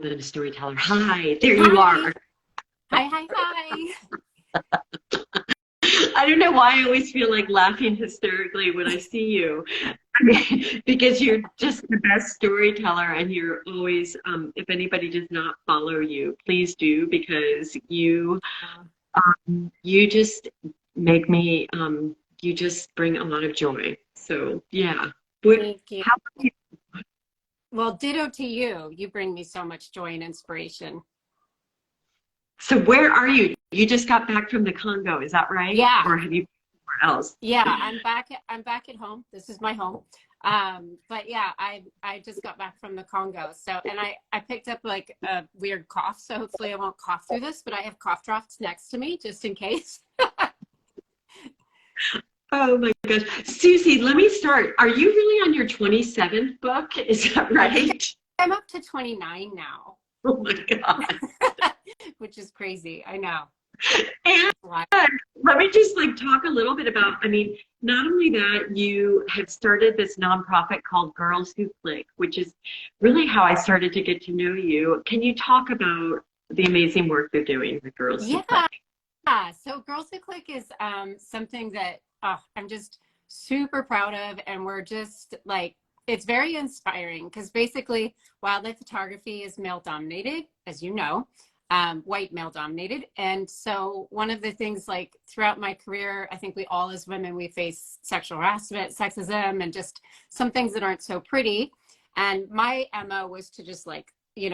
than a storyteller. Hi, there you Hi. are. Hi, hi, hi. I don't know why I always feel like laughing hysterically when I see you. I mean, because you're just the best storyteller, and you're always, if anybody does not follow you, please do, because you just make me, you just bring a lot of joy. So yeah. Thank you. How, Well, ditto to you. You bring me so much joy and inspiration. so where are you? You just got back from the Congo, is that right? Yeah. Or have you been somewhere else? Yeah, I'm back at home. This is my home. But yeah, I just got back from the Congo. So, and I picked up like a weird cough, so hopefully I won't cough through this, but I have cough drops next to me just in case. Oh my gosh. Susie, let me start. Are you really on your 27th book? Is that I think right? I'm up to 29 now, Oh my God. which is crazy. I know. And Why? let me just like talk a little bit about, I mean, not only that, you have started this nonprofit called Girls Who Click, which is really how I started to get to know you. Can you talk about the amazing work they're doing with Girls Who Yeah. Click? So Girls Who Click is something that I'm just super proud of, and we're just like, it's very inspiring because basically wildlife photography is male dominated, as you know, white male dominated. And so one of the things, like throughout my career, I think we all as women, we face sexual harassment, sexism, and just some things that aren't so pretty. And my MO was to just like,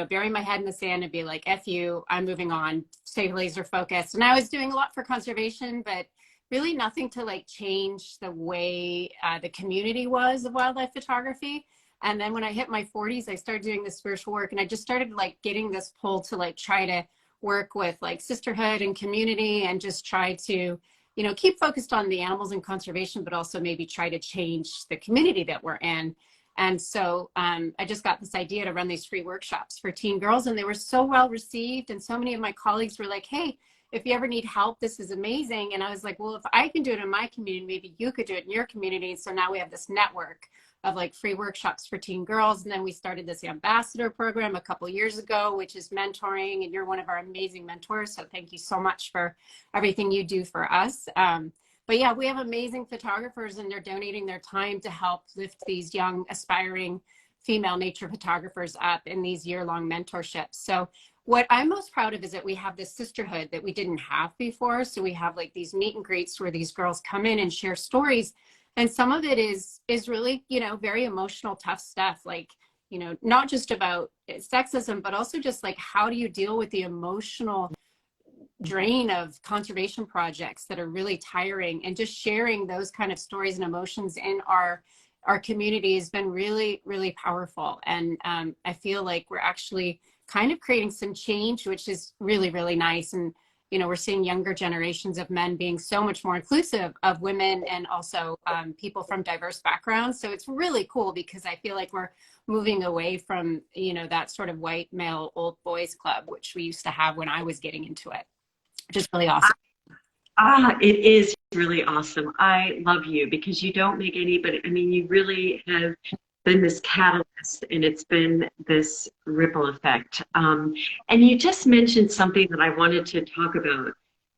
bury my head in the sand and be like, F you, I'm moving on, stay laser focused. And I was doing a lot for conservation, but really nothing to like change the way the community was of wildlife photography. And then when I hit my 40s, I started doing this spiritual work, and I just started like getting this pull to like try to work with like sisterhood and community, and just try to, keep focused on the animals and conservation, but also maybe try to change the community that we're in. And so I just got this idea to run these free workshops for teen girls, and they were so well received. And so many of my colleagues were like, hey, if you ever need help, this is amazing. And I was like, well, if I can do it in my community, maybe you could do it in your community. And so now we have this network of like free workshops for teen girls. And then we started this ambassador program a couple years ago, which is mentoring. And you're one of our amazing mentors. So thank you so much for everything you do for us. But yeah, we have amazing photographers, and they're donating their time to help lift these young, aspiring female nature photographers up in these year-long mentorships. So what I'm most proud of is that we have this sisterhood that we didn't have before. So we have like these meet and greets where these girls come in and share stories. And some of it is really, very emotional, tough stuff. Like, not just about sexism, but also just like, how do you deal with the emotional drain of conservation projects that are really tiring, and just sharing those kind of stories and emotions in our community has been really, really powerful. And I feel like we're actually kind of creating some change, which is really, really nice. And we're seeing younger generations of men being so much more inclusive of women, and also people from diverse backgrounds. So it's really cool, because I feel like we're moving away from that sort of white male old boys club, which we used to have when I was getting into it, which is really awesome. It is really awesome. I love you because you don't make anybody, I mean, you really have been this catalyst, and it's been this ripple effect. And you just mentioned something that I wanted to talk about,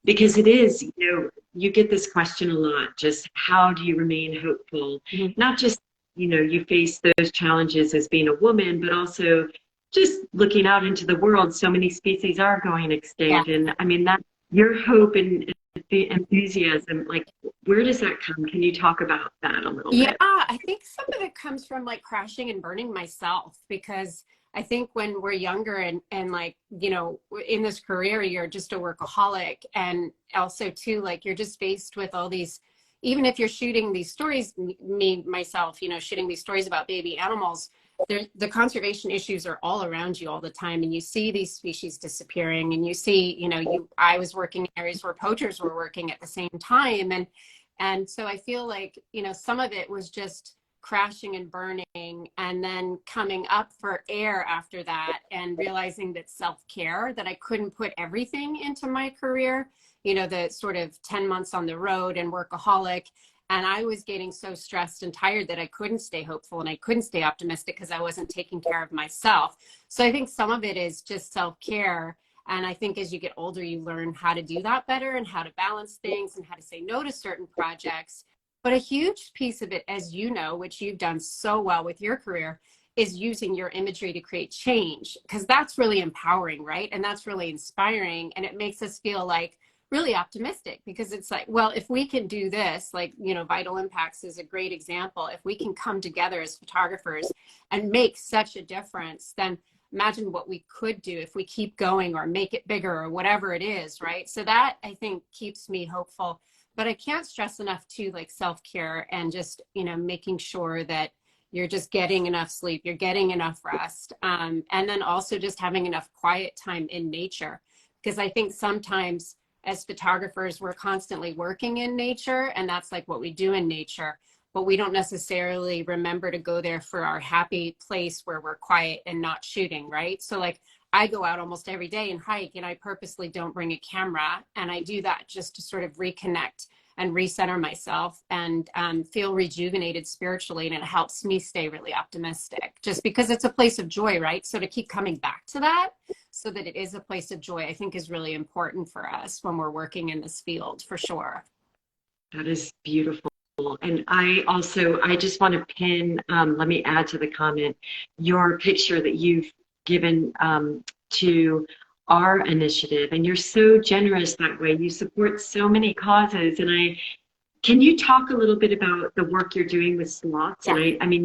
because it is, you get this question a lot, just how do you remain hopeful? Mhm. Not just, you face those challenges as being a woman, but also just looking out into the world. So many species are going Yeah. extinct. And I mean, that your hope and the enthusiasm, like, where does that come? Can you talk about that a little Yeah, bit? I think some of it comes from like crashing and burning myself, because I think when we're younger, and like, in this career, you're just a workaholic. And also too, like, you're just faced with all these, even if you're shooting these stories, me, myself, shooting these stories about baby animals, the conservation issues are all around you all the time. And you see these species disappearing, and you see, I was working in areas where poachers were working at the same time. And so I feel like, some of it was just crashing and burning, and then coming up for air after that, and realizing that self-care, that I couldn't put everything into my career, the sort of 10 months on the road and workaholic. And I was getting so stressed and tired that I couldn't stay hopeful and I couldn't stay optimistic because I wasn't taking care of myself. So I think some of it is just self-care. And I think as you get older, you learn how to do that better and how to balance things and how to say no to certain projects. But a huge piece of it, as you know, which you've done so well with your career, is using your imagery to create change, because that's really empowering, right? And that's really inspiring. And it makes us feel like really optimistic, because it's like, well, if we can do this, like, you know, Vital Impacts is a great example. If we can come together as photographers and make such a difference, then imagine what we could do if we keep going or make it bigger or whatever it is, right? So that, I think, keeps me hopeful. But I can't stress enough too, like self-care and just, you know, making sure that you're just getting enough sleep, you're getting enough rest, and then also just having enough quiet time in nature. Because I think sometimes as photographers, we're constantly working in nature, and that's like what we do in nature, but we don't necessarily remember to go there for our happy place where we're quiet and not shooting, right? So like I go out almost every day and hike, and I purposely don't bring a camera, and I do that just to sort of reconnect and recenter myself and feel rejuvenated spiritually. And it helps me stay really optimistic, just because it's a place of joy, right? So to keep coming back to that, so that it is a place of joy, I think is really important for us when we're working in this field, for sure. That is beautiful. And I just want to pin, let me add to the comment, your picture that you've given to our initiative. And you're so generous that way. You support so many causes. And can you talk a little bit about the work you're doing with sloths? Yeah. And I mean,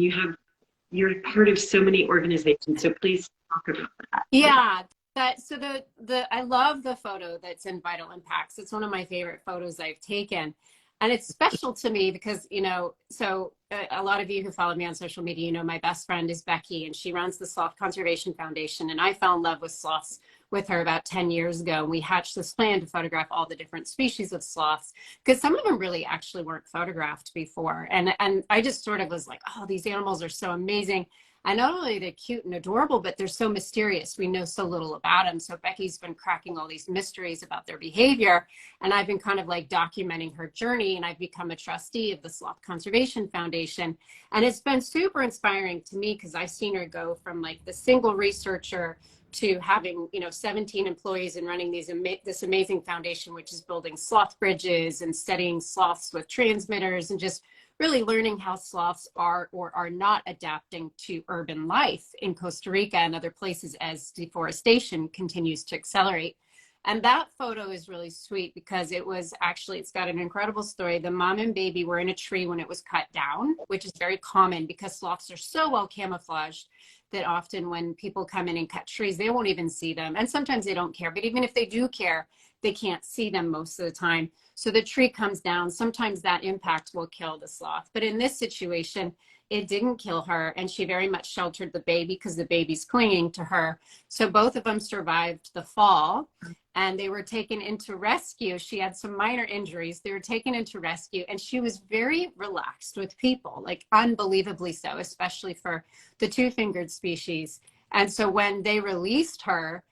you're part of so many organizations, so please talk about that. Yeah. I love the photo that's in Vital Impacts. It's one of my favorite photos I've taken. And it's special to me because, you know, so a lot of you who follow me on social media, you know, my best friend is Becky, and she runs the Sloth Conservation Foundation. And I fell in love with sloths with her about 10 years ago. And we hatched this plan to photograph all the different species of sloths, because some of them really actually weren't photographed before. And I just sort of was like, oh, these animals are so amazing. And not only are they cute and adorable, but they're so mysterious. We know so little about them. So Becky's been cracking all these mysteries about their behavior. And I've been kind of like documenting her journey. And I've become a trustee of the Sloth Conservation Foundation. And it's been super inspiring to me, because I've seen her go from like the single researcher to having, you know, 17 employees and running this amazing foundation, which is building sloth bridges and studying sloths with transmitters, and just really learning how sloths are or are not adapting to urban life in Costa Rica and other places as deforestation continues to accelerate. And that photo is really sweet because it's got an incredible story. The mom and baby were in a tree when it was cut down, which is very common because sloths are so well camouflaged that often when people come in and cut trees, they won't even see them. And sometimes they don't care, but even if they do care, they can't see them most of the time. So the tree comes down. Sometimes that impact will kill the sloth. But in this situation, it didn't kill her. And she very much sheltered the baby because the baby's clinging to her. So both of them survived the fall, and they were taken into rescue. She had some minor injuries. They were taken into rescue, and she was very relaxed with people, like unbelievably so, especially for the two-fingered species. And so when they released her,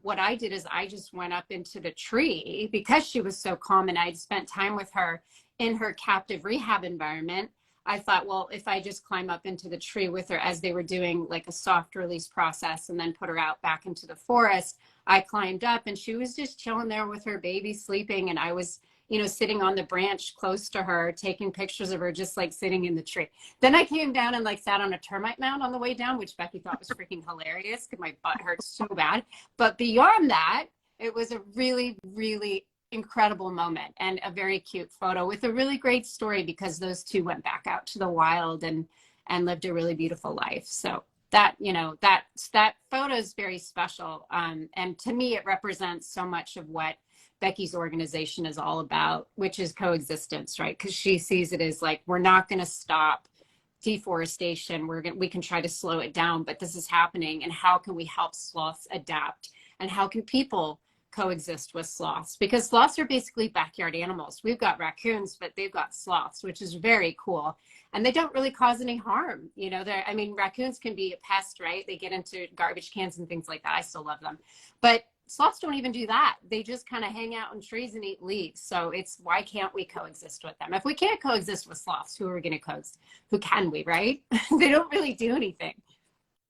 what I did is I just went up into the tree because she was so calm, and I'd spent time with her in her captive rehab environment. I thought, well, if I just climb up into the tree with her as they were doing like a soft release process and then put her out back into the forest, I climbed up and she was just chilling there with her baby sleeping. And I was, you know, sitting on the branch close to her, taking pictures of her, just like sitting in the tree. Then I came down and like sat on a termite mound on the way down, which Becky thought was freaking hilarious because my butt hurt so bad. But beyond that, it was a really, really incredible moment and a very cute photo with a really great story, because those two went back out to the wild and lived a really beautiful life. So that, you know, that photo is very special. And to me, it represents so much of what Becky's organization is all about, which is coexistence, right? Because she sees it as like, we're not going to stop deforestation. We can try to slow it down, but this is happening. And how can we help sloths adapt? And how can people coexist with sloths? Because sloths are basically backyard animals. We've got raccoons, but they've got sloths, which is very cool. And they don't really cause any harm. You know, I mean, raccoons can be a pest, right? They get into garbage cans and things like that. I still love them. But sloths don't even do that. They just kind of hang out in trees and eat leaves. So it's, why can't we coexist with them? If we can't coexist with sloths, who are we going to coexist? Who can we, right? They don't really do anything.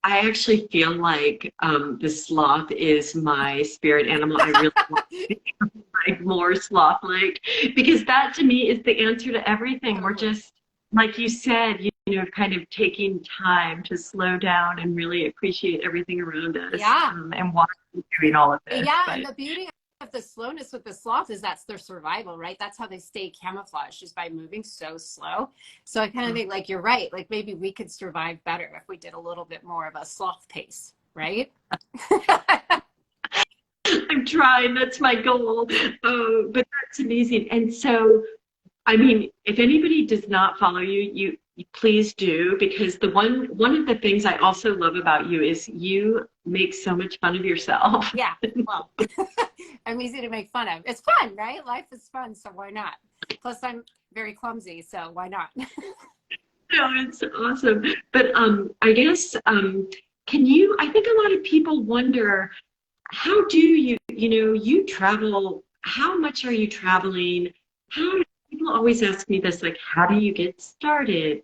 I actually feel like the sloth is my spirit animal. I really want to become like more sloth-like because that to me is the answer to everything. We're just, like you said, you know, kind of taking time to slow down and really appreciate everything around us, Yeah. and why we're doing all of this. Yeah, But and the beauty of the slowness with the sloth is that's their survival, right? That's how they stay camouflaged, is by moving so slow. So I kind of think, like, you're right. Like, maybe we could survive better if we did a little bit more of a sloth pace, right? I'm trying. That's my goal. Oh, but that's amazing. And so, I mean, if anybody does not follow you, you please do, because the one of the things I also love about you is you make so much fun of yourself. Yeah, well, I'm easy to make fun of. It's fun, right? Life is fun, so why not? Plus, I'm very clumsy, so why not? No, it's awesome. But I guess can you? I think a lot of people wonder, how do you, you know, you travel, how much are you traveling? How, people always ask me this, like, how do you get started?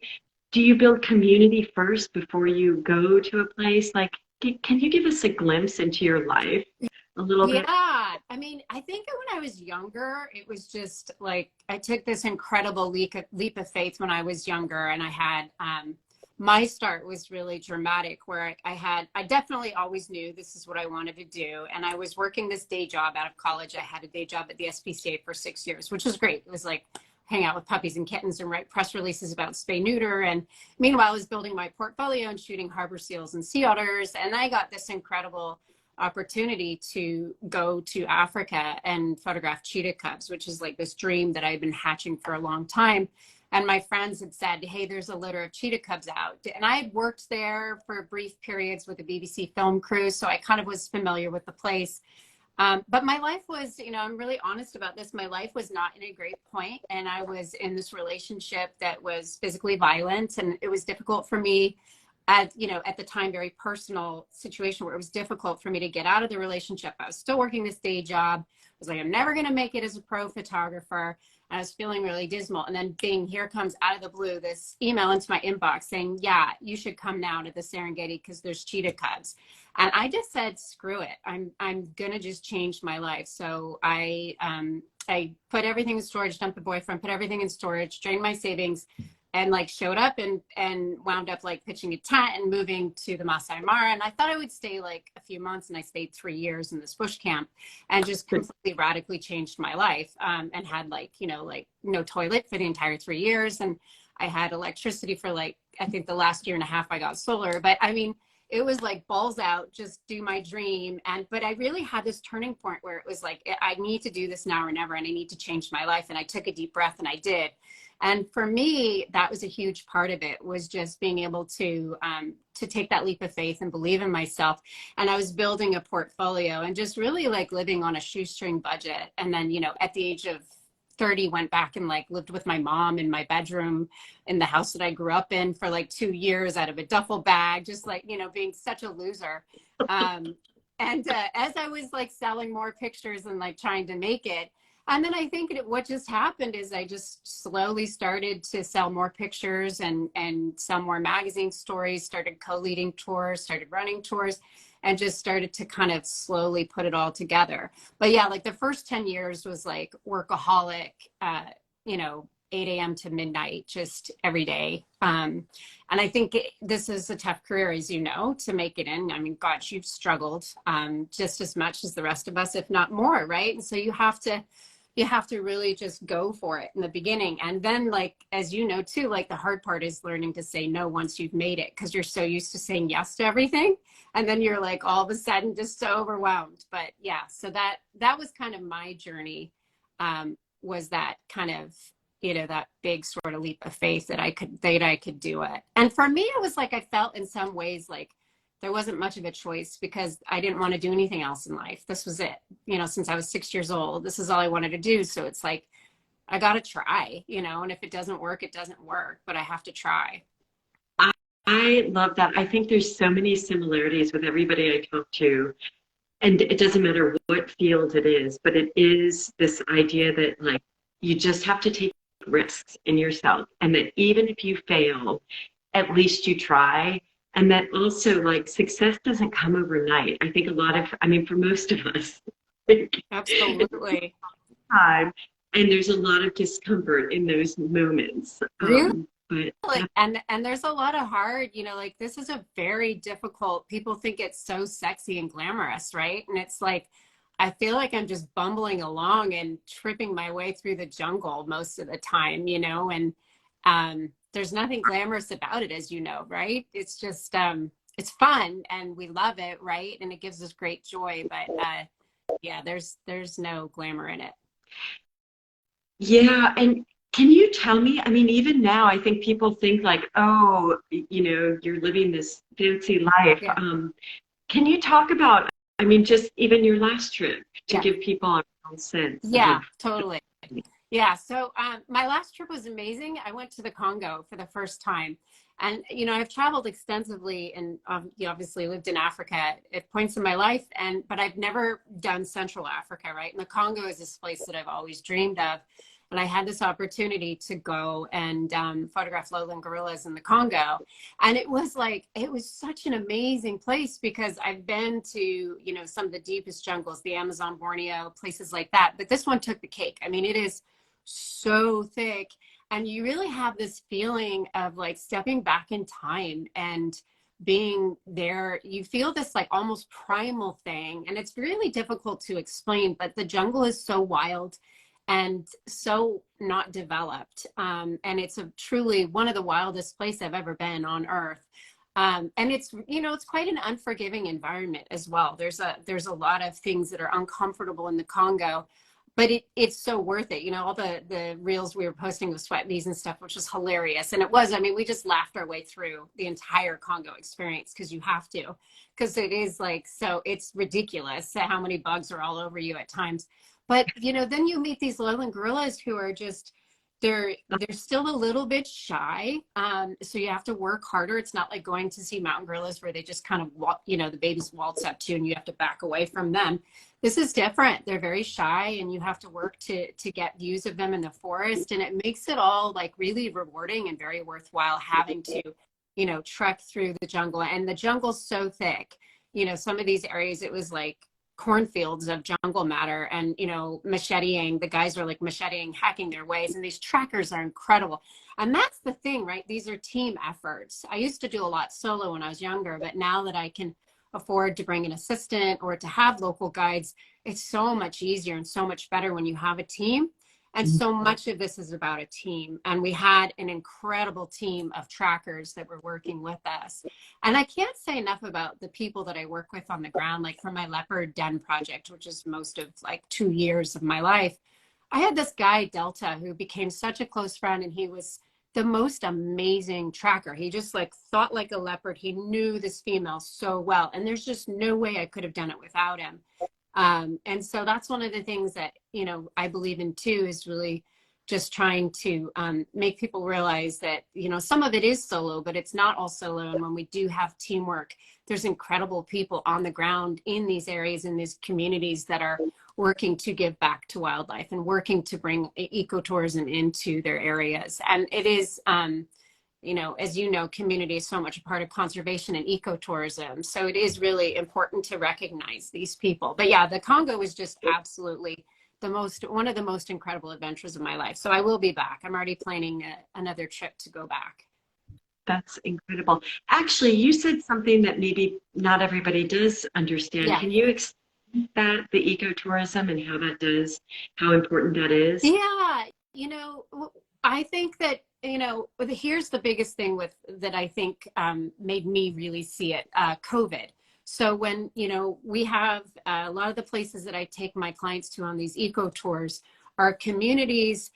Do you build community first before you go to a place? Like, can you give us a glimpse into your life a little Yeah, bit? I mean, I think when I was younger, it was just like I took this incredible leap of faith when I was younger, and I had my start was really dramatic, where I definitely always knew this is what I wanted to do, and I was working this day job out of college. I had a day job at the SPCA for 6 years, which was great. It was like hang out with puppies and kittens and write press releases about spay neuter. And meanwhile, I was building my portfolio and shooting harbor seals and sea otters. And I got this incredible opportunity to go to Africa and photograph cheetah cubs, which is like this dream that I've been hatching for a long time. And my friends had said, hey, there's a litter of cheetah cubs out. And I had worked there for brief periods with the BBC film crew, so I kind of was familiar with the place. But my life was, you know, I'm really honest about this. My life was not in a great point, and I was in this relationship that was physically violent, and it was difficult for me at, you know, at the time, very personal situation where it was difficult for me to get out of the relationship. I was still working this day job. I was like, I'm never going to make it as a pro photographer. I was feeling really dismal. And then here comes out of the blue this email into my inbox saying, yeah, you should come now to the Serengeti because there's cheetah cubs. And I just said, screw it. I'm going to just change my life. So I put everything in storage, dumped the boyfriend, put everything in storage, drained my savings, and like showed up and wound up like pitching a tent and moving to the Masai Mara. And I thought I would stay like a few months, and I stayed 3 years in this bush camp and just completely radically changed my life, and had like, you know, like no toilet for the entire 3 years. And I had electricity for like, I think the last year and a half I got solar. But I mean, it was like balls out, just do my dream. But I really had this turning point where it was like, I need to do this now or never, and I need to change my life. And I took a deep breath and I did. And for me, that was a huge part of it, was just being able to take that leap of faith and believe in myself. And I was building a portfolio and just really like living on a shoestring budget. And then, you know, at the age of 30, went back and like lived with my mom in my bedroom in the house that I grew up in for like 2 years out of a duffel bag, just like, you know, being such a loser. And as I was like selling more pictures and like trying to make it, and then I think what just happened is I just slowly started to sell more pictures and sell more magazine stories, started co-leading tours, started running tours, and just started to kind of slowly put it all together. But yeah, like the first 10 years was like workaholic, you know, 8 a.m. to midnight, just every day. And I think this is a tough career, as you know, to make it in. I mean, gosh, you've struggled just as much as the rest of us, if not more, right? And so you have to really just go for it in the beginning. And then, like, as you know, too, like the hard part is learning to say no once you've made it, because you're so used to saying yes to everything. And then you're like all of a sudden just so overwhelmed. But yeah, so that was kind of my journey, was that kind of, you know, that big sort of leap of faith that I could do it. And for me, it was like, I felt in some ways like there wasn't much of a choice, because I didn't want to do anything else in life. This was it, you know, since I was 6 years old, this is all I wanted to do. So it's like, I got to try, you know, and if it doesn't work, it doesn't work, but I have to try. I love that. I think there's so many similarities with everybody I talk to. and it doesn't matter what field it is, but it is this idea that like you just have to take risks in yourself, and that even if you fail, at least you try. And that also, like, success doesn't come overnight. I think a lot of, I mean, for most of us, Absolutely. time, and there's a lot of discomfort in those moments. Really? But And there's a lot of hard, like this is a very difficult, people think it's so sexy and glamorous, right? And it's like, I feel like I'm just bumbling along and tripping my way through the jungle most of the time, and there's nothing glamorous about it, as you know, right? It's just, it's fun and we love it, right? And it gives us great joy, but yeah, there's no glamour in it. yeah, and can you tell me? I mean, even now, I think people think like, oh, you're living this fancy life. Yeah. Can you talk about, I mean, just even your last trip to Yeah. give people a real sense Yeah, of, totally. Yeah, so my last trip was amazing. I went to the Congo for the first time. And, I've traveled extensively and obviously lived in Africa at points in my life, but I've never done Central Africa, right? And the Congo is this place that I've always dreamed of. And I had this opportunity to go and photograph lowland gorillas in the Congo. And it was such an amazing place because I've been to, some of the deepest jungles, the Amazon, Borneo, places like that. But this one took the cake. I mean, it is so thick. And you really have this feeling of like stepping back in time and being there. You feel this like almost primal thing. And it's really difficult to explain, but the jungle is so wild and so not developed. And it's truly one of the wildest places I've ever been on earth. And it's quite an unforgiving environment as well. There's a lot of things that are uncomfortable in the Congo, but it's so worth it. All the reels we were posting with sweat bees and stuff, which was hilarious. And it was, I mean, we just laughed our way through the entire Congo experience because you have to, because it is like, so it's ridiculous how many bugs are all over you at times. But, then you meet these lowland gorillas who are just, they're still a little bit shy. So you have to work harder. It's not like going to see mountain gorillas where they just kind of walk, the babies waltz up to you and you have to back away from them. This is different. They're very shy and you have to work to get views of them in the forest. And it makes it all like really rewarding and very worthwhile having to, trek through the jungle. And the jungle's so thick. Some of these areas, it was like cornfields of jungle matter and macheting, the guys are like macheting, hacking their ways, and these trackers are incredible. And that's the thing, right? These are team efforts. I used to do a lot solo when I was younger, but now that I can afford to bring an assistant or to have local guides, it's so much easier and so much better when you have a team. And so much of this is about a team. And we had an incredible team of trackers that were working with us. And I can't say enough about the people that I work with on the ground, like for my leopard den project, which is most of like 2 years of my life. I had this guy, Delta, who became such a close friend, and he was the most amazing tracker. He just like thought like a leopard. He knew this female so well. And there's just no way I could have done it without him. And so that's one of the things that, I believe in too, is really just trying to make people realize that, some of it is solo, but it's not all solo. And when we do have teamwork, there's incredible people on the ground in these areas, in these communities that are working to give back to wildlife and working to bring ecotourism into their areas. And it is, as you know, community is so much a part of conservation and ecotourism. So it is really important to recognize these people. But yeah, the Congo was just absolutely one of the most incredible adventures of my life. So I will be back. I'm already planning another trip to go back. that's incredible. Actually, you said something that maybe not everybody does understand. Yeah. Can you explain that, the ecotourism and how important that is? Yeah. I think that, here's the biggest thing that I think made me really see it, COVID. So when, we have a lot of the places that I take my clients to on these eco tours are communities.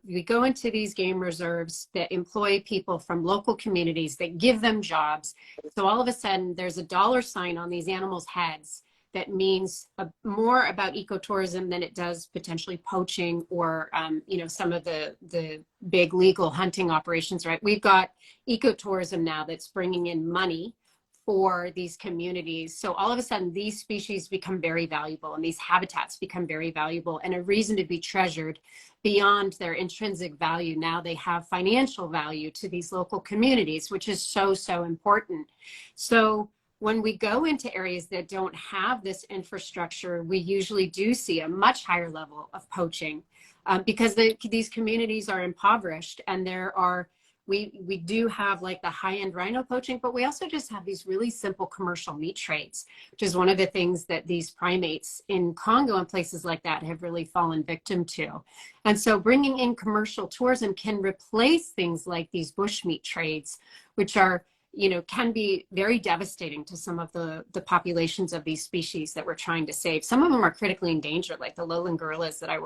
We go into these game reserves that employ people from local communities that give them jobs. So all of a sudden there's a dollar sign on these animals' heads that means more about ecotourism than it does potentially poaching or, some of the big legal hunting operations, right? We've got ecotourism now that's bringing in money for these communities. So all of a sudden, these species become very valuable and these habitats become very valuable and a reason to be treasured beyond their intrinsic value. Now they have financial value to these local communities, which is so, so important. So when we go into areas that don't have this infrastructure, we usually do see a much higher level of poaching because these communities are impoverished, and we do have like the high-end rhino poaching, but we also just have these really simple commercial meat trades, which is one of the things that these primates in Congo and places like that have really fallen victim to. And so bringing in commercial tourism can replace things like these bushmeat trades, which are, you know, can be very devastating to some of the populations of these species that we're trying to save. Some of them are critically endangered, like the lowland gorillas that I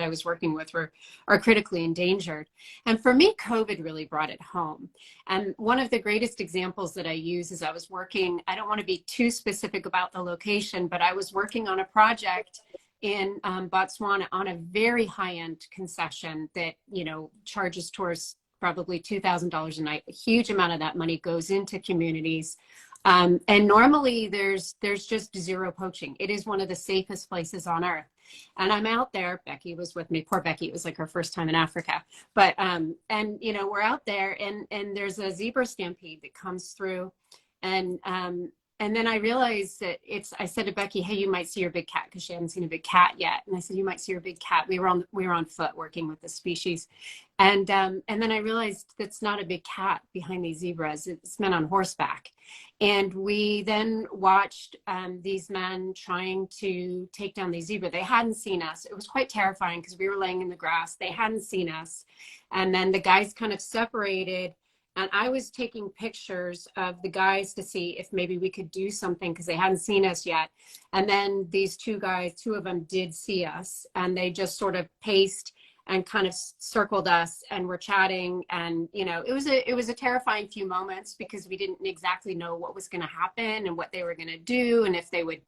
was working with are critically endangered. And for me, COVID really brought it home. And one of the greatest examples that I use is I was working, I don't want to be too specific about the location, but I was working on a project in Botswana on a very high-end concession that, you know, charges tourists probably $2,000 a night. A huge amount of that money goes into communities. And normally there's just zero poaching. It is one of the safest places on earth. And I'm out there, Becky was with me, poor Becky, it was like her first time in Africa. But, and you know, we're out there and there's a zebra stampede that comes through. And then I realized that I said to Becky, hey, you might see your big cat, because she hadn't seen a big cat yet. And I said, you might see your big cat. We were on foot working with the species. And then I realized that's not a big cat behind these zebras. It's men on horseback. And we then watched these men trying to take down these zebra. They hadn't seen us. It was quite terrifying because we were laying in the grass. They hadn't seen us. And then the guys kind of separated. And I was taking pictures of the guys to see if maybe we could do something because they hadn't seen us yet. And then these two guys, two of them did see us, and they just sort of paced and kind of circled us and were chatting. And, you know, it was a terrifying few moments because we didn't exactly know what was going to happen and what they were going to do and if they would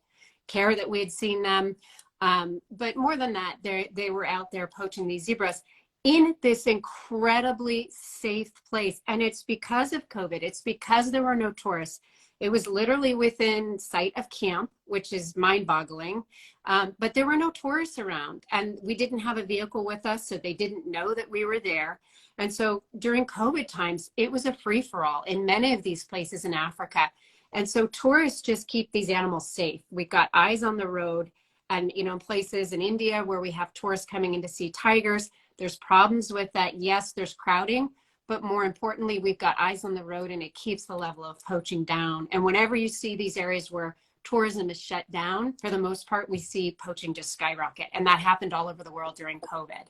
care that we had seen them. But more than that, they were out there poaching these zebras in this incredibly safe place. And it's because of COVID. It's because there were no tourists. It was literally within sight of camp, which is mind-boggling. But there were no tourists around, and we didn't have a vehicle with us, so they didn't know that we were there. And so during COVID times, it was a free-for-all in many of these places in Africa. And so tourists just keep these animals safe. We've got eyes on the road, and, you know, places in India where we have tourists coming in to see tigers, there's problems with that. Yes, there's crowding, but more importantly, we've got eyes on the road, and it keeps the level of poaching down. And whenever you see these areas where tourism is shut down, for the most part, we see poaching just skyrocket. And that happened all over the world during COVID.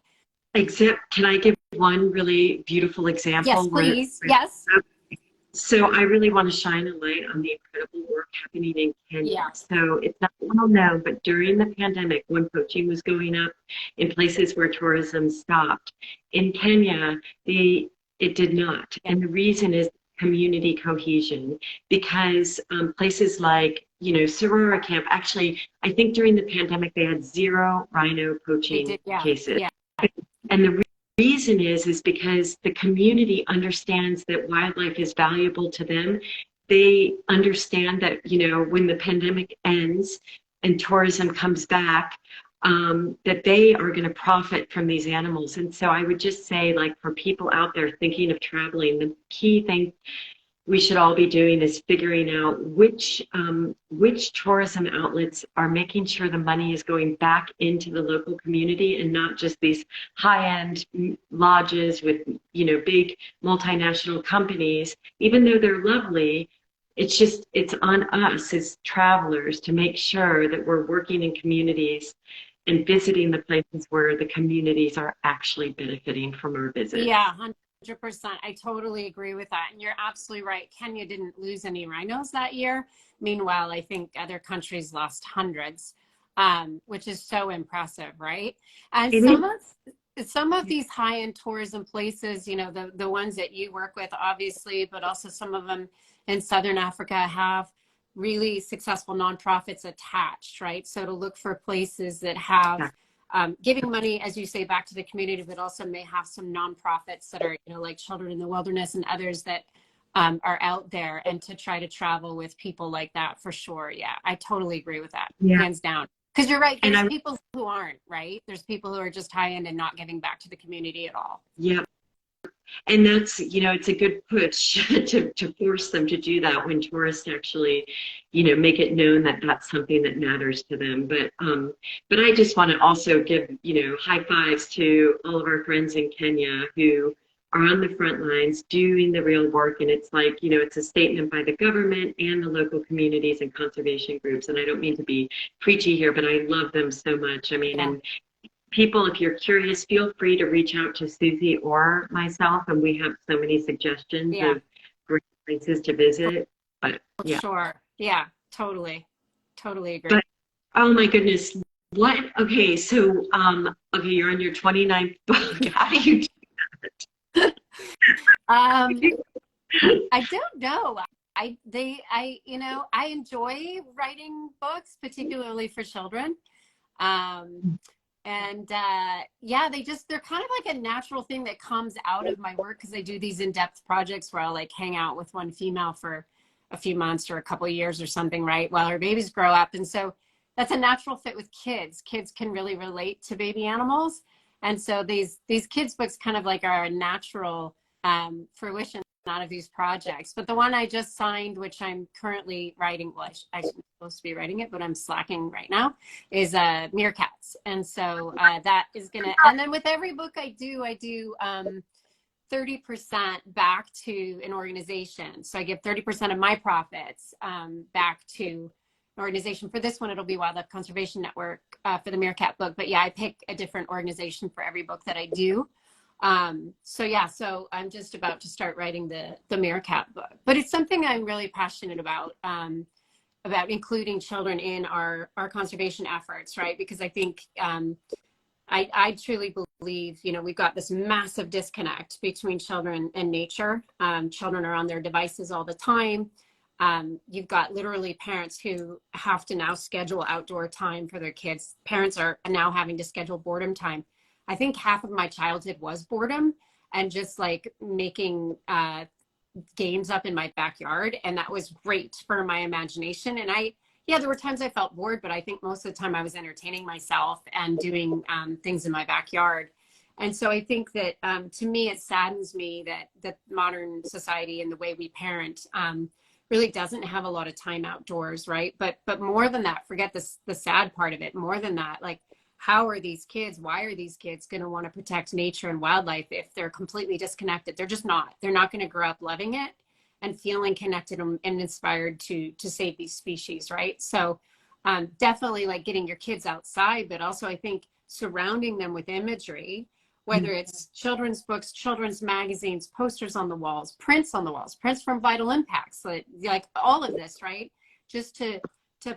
Can I give one really beautiful example? Yes, please. Yes. So I really want to shine a light on the incredible work happening in Kenya. Yeah. So it's not well known, but during the pandemic, when poaching was going up in places where tourism stopped, in Kenya, it did not. And the reason is community cohesion, because places like, you know, Sorora Camp, actually, I think during the pandemic, they had 0 rhino poaching cases. Yeah. And the reason is because the community understands that wildlife is valuable to them. They understand that, you know, when the pandemic ends and tourism comes back, that they are going to profit from these animals. And so I would just say, like, for people out there thinking of traveling, the key thing we should all be doing is figuring out which tourism outlets are making sure the money is going back into the local community and not just these high-end lodges with, you know, big multinational companies. Even though they're lovely, it's on us as travelers to make sure that we're working in communities and visiting the places where the communities are actually benefiting from our visits. Yeah, 100%. I totally agree with that. And you're absolutely right. Kenya didn't lose any rhinos that year. Meanwhile, I think other countries lost hundreds, which is so impressive, right? And some of these high-end tourism places, you know, the ones that you work with, obviously, but also some of them in Southern Africa have really successful nonprofits attached, right? So to look for places that have giving money, as you say, back to the community, but also may have some nonprofits that are, you know, like Children in the Wilderness and others that are out there, and to try to travel with people like that for sure. Yeah, I totally agree with that, Yeah. hands down. Because you're right, And there's I, people who aren't, right? There's people who are just high end and not giving back to the community at all. yeah. And that's, it's a good push to force them to do that when tourists actually, make it known that that's something that matters to them. But I just want to also give, high fives to all of our friends in Kenya who are on the front lines doing the real work. And it's like, it's a statement by the government and the local communities and conservation groups. And I don't mean to be preachy here, but I love them so much. I mean, Yeah. and people, if you're curious, feel free to reach out to Suzi or myself, and we have so many suggestions Yeah, of great places to visit. But yeah, sure. Yeah, totally. Totally agree. but oh my goodness, what? Okay, so okay, you're on your 29th book. How do you Um, do I don't know. I enjoy writing books, particularly for children. Um, and yeah, they're kind of like a natural thing that comes out of my work, because I do these in-depth projects where I'll like hang out with one female for a few months or a couple of years or something, right, while her babies grow up. And so that's a natural fit with kids. Kids can really relate to baby animals. And so these kids books kind of like are a natural fruition out of these projects. But the one I just signed, which I'm currently writing, well, I'm supposed to be writing it, but I'm slacking right now, is meerkats. And so that is gonna, and then with every book I do 30% back to an organization. So I give 30% of my profits back to an organization. For this one, it'll be Wildlife Conservation Network for the meerkat book. But yeah, I pick a different organization for every book that I do. So yeah, so I'm just about to start writing the meerkat book, but it's something I'm really passionate about including children in our conservation efforts, right? Because I think I truly believe, we've got this massive disconnect between children and nature. Children are on their devices all the time. You've got literally parents who have to now schedule outdoor time for their kids. Parents are now having to schedule boredom time. I think half of my childhood was boredom and just like making games up in my backyard. And that was great for my imagination. And there were times I felt bored, but I think most of the time I was entertaining myself and doing things in my backyard. And so I think that to me, it saddens me that modern society and the way we parent really doesn't have a lot of time outdoors, right? But more than that, forget the sad part of it. More than that, like, why are these kids going to want to protect nature and wildlife if they're completely disconnected? They're just not. They're not going to grow up loving it and feeling connected and inspired to save these species, right? So definitely like getting your kids outside, but also I think surrounding them with imagery, whether it's children's books, children's magazines, posters on the walls, prints on the walls, prints from Vital Impacts, like all of this, right? Just to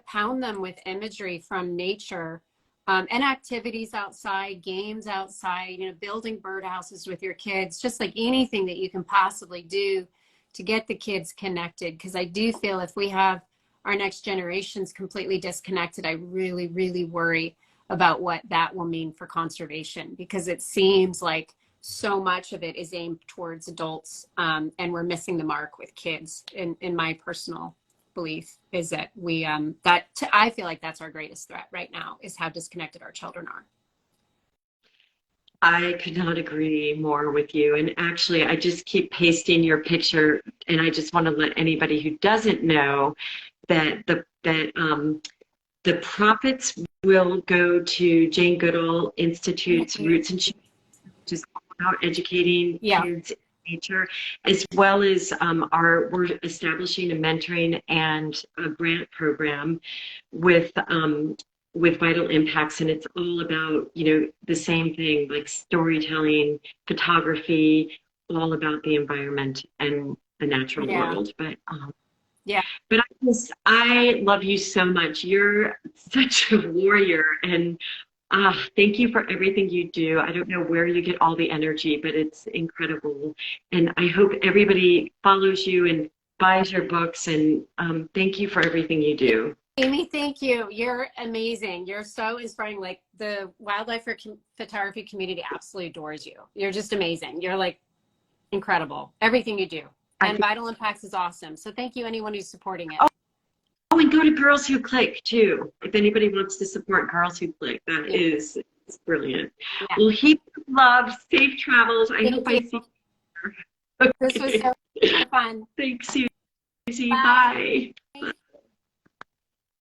pound them with imagery from nature. And activities outside, games outside, building birdhouses with your kids, just like anything that you can possibly do to get the kids connected. Because I do feel if we have our next generations completely disconnected, I really, really worry about what that will mean for conservation, because it seems like so much of it is aimed towards adults, and we're missing the mark with kids, in my personal belief is that I feel like that's our greatest threat right now, is how disconnected our children are. I could not agree more with you. And actually, I just keep pasting your picture, and I just want to let anybody who doesn't know that the profits will go to Jane Goodall Institute's Roots and Shoots, which is all about educating kids in nature, as well as we're establishing a mentoring and a grant program with Vital Impacts, and it's all about the same thing, like storytelling, photography, all about the environment and the natural world. But I love you so much. You're such a warrior, and thank you for everything you do. I don't know where you get all the energy, but it's incredible. And I hope everybody follows you and buys your books, and thank you for everything you do. Amy, thank you. You're amazing. You're so inspiring. Like, the wildlife photography community absolutely adores you. You're just amazing. You're like incredible. Everything you do. And Vital Impacts is awesome. So thank you, anyone who's supporting it. Oh, and go to Girls Who Click too. If anybody wants to support Girls Who Click, that is brilliant. Yeah. Well, heaps of love, safe travels. I hope I see you. Okay. This was so fun. Thanks, Suzi. Bye.